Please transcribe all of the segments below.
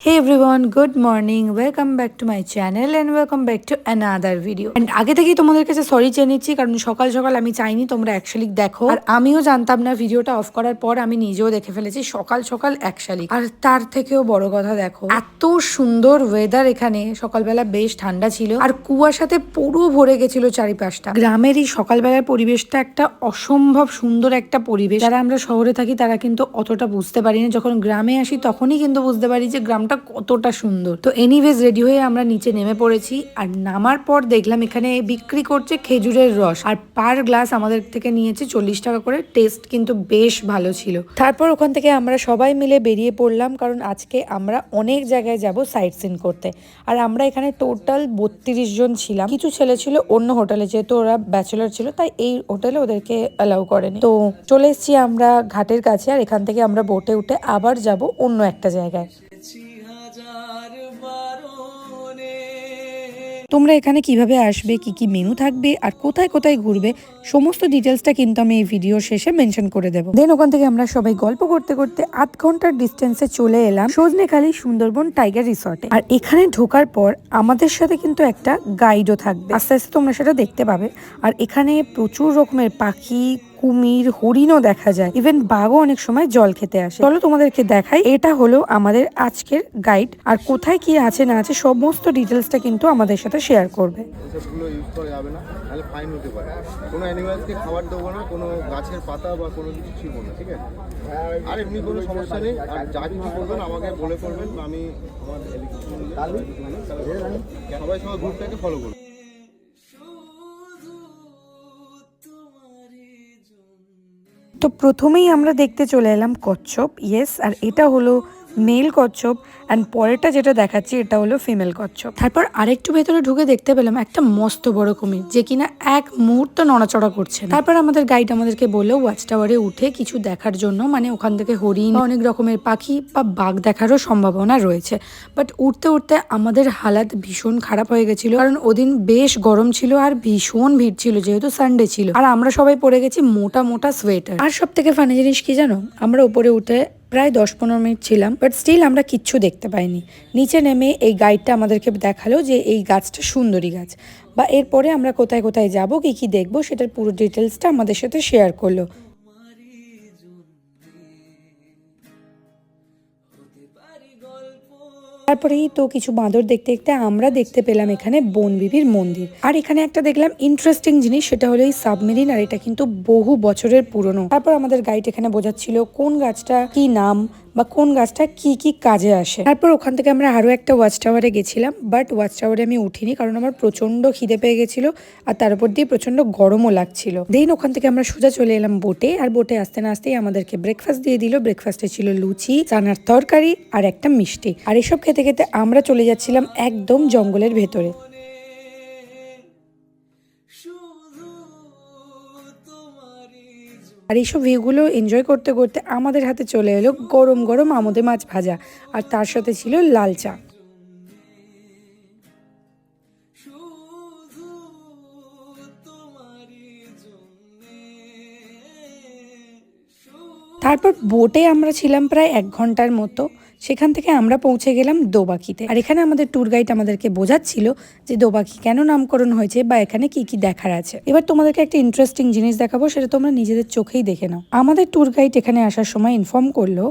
Hey everyone, good morning. Welcome back to my channel and welcome back to another video. And আগে থেকেই তোমাদের কাছে sorry চেয়ে নিচ্ছি কারণ সকাল সকাল আমি চাইনি তোমরা এক শালিক দেখো আর আমিও জানতাম না ভিডিওটা অফ করার পর আমি নিজেও দেখে ফেলেছি সকাল সকাল এক শালিক। আর তার থেকেও বড় কথা দেখো এত সুন্দর ওয়েদার এখানে সকালবেলা বেশ ঠান্ডা ছিল আর কুয়াশাতে পুরো ভরে গেছিল চারিপাশটা। গ্রামের এই সকালবেলার পরিবেশটা একটা অসম্ভব সুন্দর একটা পরিবেশ। যারা আমরা শহরে থাকি তারা কিন্তু অতটা বুঝতে পারি না, যখন গ্রামে আসি তখনই কিন্তু বুঝতে পারি যে গ্রাম কতটা সুন্দর। তো এনিওয়েজ রেডি হয়ে আমরা নিচে নেমে পড়েছি আর নামার পর দেখলাম এখানে বিক্রি করছে খেজুরের রস আর পার গ্লাস আমাদের থেকে নিয়েছে 40 টাকা করে। টেস্ট কিন্তু বেশ ভালো ছিল। তারপর ওখান থেকে আমরা সবাই মিলে বেরিয়ে পড়লাম কারণ আজকে আমরা অনেক জায়গায় যাব সাইট সিন করতে। আর আমরা এখানে টোটাল 32 জন ছিলাম। কিছু ছেলে ছিল অন্য হোটেলে, যেহেতু ওরা ব্যাচেলার ছিল তাই এই হোটেলে ওদেরকে অ্যালাউ করেনি। তো চলে এসেছি আমরা ঘাটের কাছে আর এখান থেকে আমরা বোটে উঠে আবার যাব অন্য একটা জায়গায়। তোমরা এখানে কিভাবে আসবে, কি কি মেনু থাকবে আর কোথায় কোথায় ঘুরবে সমস্ত ডিটেলসটা কিন্তু আমি এই ভিডিওর শেষে মেনশন করে দেবো। দেন ওখান থেকে আমরা সবাই গল্প করতে করতে 8 ঘন্টার ডিস্টেন্সে চলে এলাম সজনেখালি সুন্দরবন টাইগার রিসর্টে। আর এখানে ঢোকার পর আমাদের সাথে কিন্তু একটা গাইডও থাকবে, আস্তে আস্তে তোমরা সেটা দেখতে পাবে। আর এখানে প্রচুর রকমের পাখি, কুমির, হরিণও দেখা যায়, ইভেন বাঘও অনেক সময় জল খেতে আসে। চলো তোমাদেরকে দেখাই। এটা হলো আমাদের আজকের গাইড আর কোথায় কি আছে না আছে সমস্ত ডিটেলসটা কিন্তু আমাদের সাথে শেয়ার করবে। এসবগুলো ইউজ করা যাবে না, তাহলে ফাইন হতে পারে। কোনো অ্যানিমালসকে খাবার দেবো না, কোনো গাছের পাতা বা কোনো কিছু ছিঁড়ব না, ঠিক আছে? আর এমনি কোনো সমস্যা নেই। আর যা কিছু করবেন আমাকে বলে করবেন, আমি আমার সবাই গ্রুপটাকে ফলো করবো। তো প্রথমেই আমরা দেখতে চলে এলাম কচ্ছপ। ইয়েস, আর এটা হলো মেল কচ্ছপ অ্যান্ড পরেরটা যেটা দেখাচ্ছি এটা হলো ফিমেল কচ্ছপ। তারপর আরেকটু ভেতরে ঢুকে দেখতে পেলাম একটা মস্ত বড় কুমির, যে কিনা এক মুহূর্ত নড়াচড়া করছে না। তারপর আমাদের গাইড আমাদেরকে বললো ওয়াচ টাওয়ারে উঠে কিছু দেখার জন্য, মানে ওখান থেকে হরিণ, অনেক রকমের পাখি বা বাঘ দেখারও সম্ভাবনা রয়েছে। বাট উঠতে উঠতে আমাদের হালাত ভীষণ খারাপ হয়ে গেছিল, কারণ ওদিন বেশ গরম ছিল আর ভীষণ ভিড় ছিল যেহেতু সানডে ছিল। আর আমরা সবাই পরে গেছি মোটা মোটা সোয়েটার। আর সব থেকে ফানি জিনিস কি জানো, আমরা উপরে উঠে প্রায় 10-15 মিনিট ছিলাম, বাট স্টিল আমরা কিচ্ছু দেখতে পাইনি। নিচে নেমে এই গাইডটা আমাদেরকে দেখালো যে এই গাছটা সুন্দরী গাছ, বা এরপরে আমরা কোথায় কোথায় যাব, কি কি দেখবো সেটার পুরো ডিটেলসটা আমাদের সাথে শেয়ার করলো। তারপরেই তো কিছু বাঁদর দেখতে দেখতে আমরা দেখতে পেলাম এখানে বনবিবির মন্দির। আর এখানে একটা দেখলাম ইন্টারেস্টিং জিনিস, সেটা হলো এই সাবমেরিন, আর এটা কিন্তু বহু বছরের পুরনো। তারপর আমাদের গাইড এখানে বোঝাচ্ছিল কোন গাছটা কি নাম বা কোন গাছটা কি কি কাজে আসে। তারপর ওখান থেকে আমরা আরো একটা ওয়াচ টাওয়ারে গেছিলাম, বাট ওয়াচ টাওয়ারে আমি উঠিনি কারণ আমার প্রচন্ড খিদে পেয়ে গেছিল আর তার উপর দিয়ে প্রচন্ড গরমও লাগছিল। দেন ওখান থেকে আমরা সোজা চলে এলাম বোটে, আর বোটে আসতে না আসতেই আমাদেরকে ব্রেকফাস্ট দিয়ে দিল। ব্রেকফাস্টে ছিল লুচি, চানার তরকারি আর একটা মিষ্টি। আর এসব খেতে খেতে আমরা চলে যাচ্ছিলাম একদম জঙ্গলের ভেতরে। আর এইসব ভিউগুলো এনজয় করতে করতে আমাদের হাতে চলে এলো গরম গরম আমোদে মাছ ভাজা, আর তার সাথে ছিল লাল চা। তারপর বোটে আমরা ছিলাম প্রায় 1 ঘন্টার মতো। সেখান থেকে আমরা পৌঁছে গেলাম দোবাকিতে। আর এখানে আমাদের ট্যুর গাইড আমাদেরকে বোঝাচ্ছিল যে দোবাকি কেন নামকরণ হয়েছে বা এখানে কি কি দেখার আছে। এবার তোমাদেরকে একটা ইন্টারেস্টিং জিনিস দেখাবো, সেটা তোমরা নিজেদের চোখেই দেখে নাও। আমাদের ট্যুর গাইড এখানে আসার সময় ইনফর্ম করলো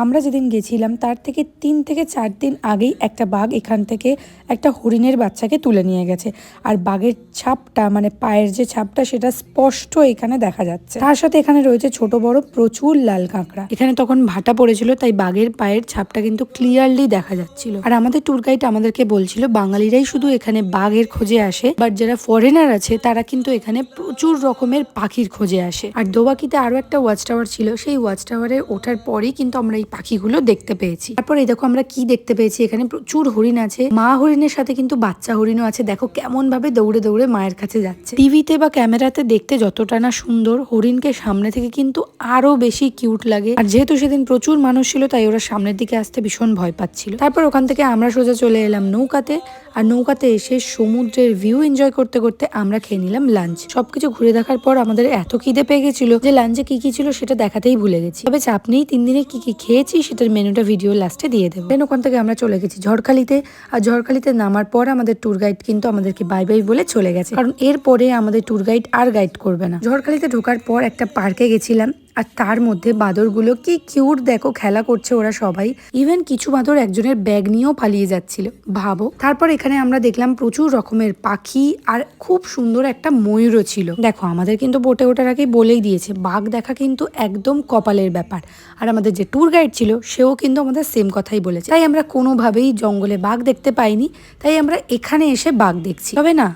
আমরা যেদিন গেছিলাম তার থেকে 3 থেকে 4 দিন আগেই একটা বাঘ এখান থেকে একটা হরিণের বাচ্চাকে তুলে নিয়ে গেছে। আর বাঘের ছাপটা, মানে পায়ের যে ছাপটা, সেটা স্পষ্ট এখানে দেখা যাচ্ছে। তার সাথে এখানে রয়েছে ছোট বড় প্রচুর লাল কাঁকড়া। এখানে তখন ভাটা পড়েছিল তাই বাঘের পায়ের ছাপটা কিন্তু ক্লিয়ারলি দেখা যাচ্ছিল। আর আমাদের ট্যুর গাইড আমাদেরকে বলছিল বাঙালিরাই শুধু এখানে বাঘের খোঁজে আসে, বাট যারা ফরেনার আছে তারা কিন্তু এখানে প্রচুর রকমের পাখির খোঁজে আসে। আর দোবাকিতে আরো একটা ওয়াচ টাওয়ার ছিল, সেই ওয়াচ টাওয়ারে ওঠার পরেই কিন্তু আমরা এই পাখিগুলো দেখতে পেয়েছি। তারপর এই দেখো আমরা কি দেখতে পেয়েছি, এখানে প্রচুর হরিণ আছে, মা হরিণের সাথে কিন্তু বাচ্চা হরিণও আছে। দেখো কেমন ভাবে দৌড়ে দৌড়ে মায়ের কাছে যাচ্ছে। টিভিতে বা ক্যামেরাতে দেখতে যতটা না সুন্দর, হরিণকে সামনে থেকে কিন্তু আরো বেশি কিউট লাগে। আর যেহেতু সেদিন প্রচুর মানুষ ছিল তাই ওরা সামনের দিকে আসতে ভীষণ ভয় পাচ্ছিল। তারপর ওখান থেকে আমরা সোজা চলে এলাম নৌকাতে, আর নৌকাতে এসে সমুদ্রের ভিউ এনজয় করতে করতে আমরা খেয়ে নিলাম লাঞ্চ। সবকিছু ঘুরে দেখার পর আমাদের এত খিদে পেয়ে গেছিল যে লাঞ্চে কি কি ছিল সেটা দেখাতেই ভুলে গেছি। তবে চাপ নেই, 3 দিনে কি কি খেয়েছি সেটার মেনুটা ভিডিও লাস্টে দিয়ে দেবো। দেন ওখান থেকে আমরা চলে গেছি ঝড়খালিতে, আর ঝড়খালিতে নামার পর আমাদের ট্যুর গাইড কিন্তু আমাদেরকে বাই বাই বলে চলে গেছে, কারণ এরপরে আমাদের ট্যুর গাইড আর গাইড করবে না। ঝড়খালিতে ঢোকার পর একটা পার্কে গেছিলাম, আর তার মধ্যে বাঁদরগুলো কি কিউট দেখো, খেলা করছে ওরা সবাই। ইভেন কিছু বাঁদর একজনের ব্যাগ নিয়েও পালিয়ে যাচ্ছিল, ভাবো। তারপর এখানে আমরা দেখলাম প্রচুর রকমের পাখি, আর খুব সুন্দর একটা ময়ূরও ছিল। দেখো আমাদের কিন্তু বোটে ওঠার আগেই বলেই দিয়েছে বাঘ দেখা কিন্তু একদম কপালের ব্যাপার, আর আমাদের যে ট্যুর গাইড ছিল সেও কিন্তু আমাদের সেম কথাই বলেছে। তাই আমরা কোনোভাবেই জঙ্গলে বাঘ দেখতে পাইনি, তাই আমরা এখানে এসে বাঘ দেখছি। তবে না,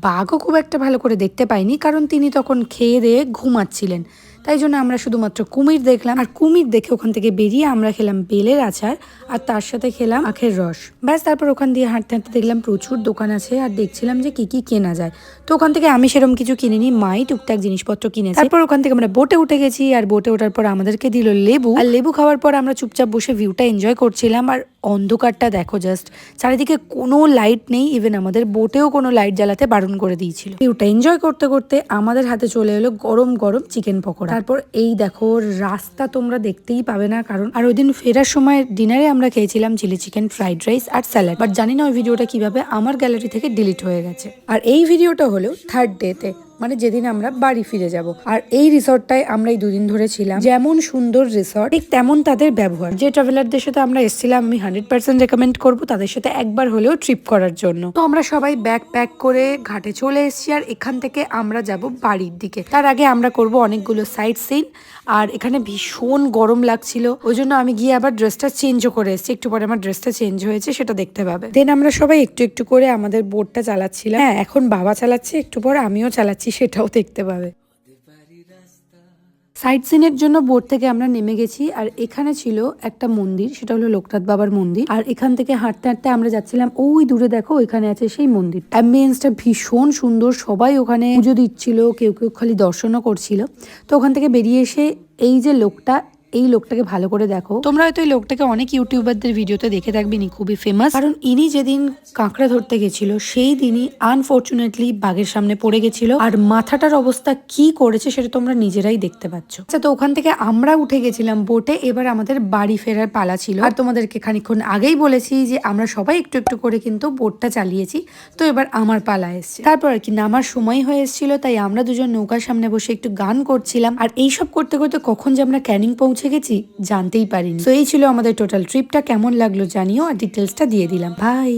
বাঘও খুব একটা ভালো করে দেখতে পাইনি, কারণ তিনি তখন খেয়ে দিয়ে ঘুমাচ্ছিলেন। তাই জন্য আমরা শুধুমাত্র কুমির দেখলাম, আর কুমির দেখে ওখান থেকে বেরিয়ে আমরা খেলাম বেলের আচার, আর তার সাথে খেলাম আখের রস। ব্যাস, তারপর ওখান দিয়ে হাঁটতে হাঁটতে দেখলাম প্রচুর দোকান আছে, আর দেখছিলাম যে কি কি কেনা যায়। তো ওখান থেকে আমি সেরকম কিছু কিনিনি, মাই টুকটাক জিনিসপত্র কিনেছি। তারপর ওখান থেকে আমরা বোটে উঠে গেছি, আর বোটে ওঠার পর আমাদেরকে দিল লেবু, আর লেবু খাওয়ার পর আমরা চুপচাপ বসে ভিউটা এনজয় করছিলাম। আর অন্ধকারটা দেখো জাস্ট, চারিদিকে কোনো লাইট নেই, ইভেন আমাদের বোটেও কোনো লাইট জ্বালাতে বারণ করে দিয়েছিল। ভিউটা এনজয় করতে করতে আমাদের হাতে চলে এলো গরম গরম চিকেন পকোড়া। তারপর এই দেখো রাস্তা তোমরা দেখতেই পাবে না, কারণ আর ওই দিন ফেরার সময় ডিনারে আমরা খেয়েছিলাম চিলি চিকেন, ফ্রাইড রাইস আর স্যালাড। বাট জানি না ওই ভিডিওটা কিভাবে আমার গ্যালারি থেকে ডিলিট হয়ে গেছে। আর এই ভিডিওটা হলো 3rd ডেতে, মানে যেদিন আমরা বাড়ি ফিরে যাব। আর এই রিসর্টটায় আমরা এই 2 দিন ধরে ছিলাম। যেমন সুন্দর রিসর্ট ঠিক তেমন তাদের ব্যবহার। যে ট্রাভেলারদের সাথে আমরা এসেছিলাম আমি 100% রেকমেন্ড করবো তাদের সাথে একবার হলেও ট্রিপ করার জন্য। তো আমরা সবাই ব্যাগ প্যাক করে ঘাটে চলে এসেছি, আর এখান থেকে আমরা যাব বাড়ির দিকে। তার আগে আমরা করব অনেকগুলো সাইট সিন, আর এখানে ভীষণ গরম লাগছিল, ওই জন্য আমি গিয়ে আবার ড্রেসটা চেঞ্জও করে এসেছি। একটু পরে আমার ড্রেসটা চেঞ্জ হয়েছে, সেটা দেখতে পাবে। দেন আমরা সবাই একটু একটু করে আমাদের বোটটা চালাচ্ছিলাম। হ্যাঁ, এখন বাবা চালাচ্ছে, একটু পর আমিও চালাচ্ছি, সেটাও দেখতে পাবে। সাইট সিনের জন্য বোট থেকে আমরা নেমে গেছি, আর এখানে ছিল একটা মন্দির, সেটা হলো লোকনাথ বাবার মন্দির। আর এখান থেকে হাঁটতে হাঁটতে আমরা যাচ্ছিলাম, ওই দূরে দেখো ওইখানে আছে সেই মন্দির। অ্যাম্বিয়েন্সটা ভীষণ সুন্দর, সবাই ওখানে পুজো দিচ্ছিল, কেউ কেউ খালি দর্শনও করছিল। তো ওখান থেকে বেরিয়ে এসে এই যে লোকটা, এই লোকটাকে ভালো করে দেখো। তোমরা হয়তো এই লোকটাকে অনেক ইউটিউবারদের ভিডিওতে দেখে থাকবে, ইনি খুবই ফেমাস, কারণ ইনি যেদিন কাঁকড়া ধরতে গেছিল সেই দিনই আনফরচুনেটলি বাঘের সামনে পড়ে গেছিল, আর মাথাটার অবস্থা কি করেছে সেটা তোমরা নিজেরাই দেখতে পাচ্ছ। আচ্ছা, তো ওখান থেকে আমরা উঠে গেছিলাম বোটে, এবার আমাদের বাড়ি ফেরার পালা ছিল। আর তোমাদেরকে খানিকক্ষণ আগেই বলেছি যে আমরা সবাই একটু একটু করে কিন্তু বোটটা চালিয়েছি। তো এবার আমার পালা এসছে। তারপর আর কি নামার সময় হয়ে এসেছিল, তাই আমরা দুজন নৌকার সামনে বসে একটু গান করছিলাম। আর এইসব করতে করতে কখন যে আমরা ক্যানিং পৌঁছে গেছি জানতেই পারিনি। তো এই ছিল আমাদের টোটাল ট্রিপটা। কেমন লাগলো জানিও, আর ডিটেলসটা দিয়ে দিলাম। বাই।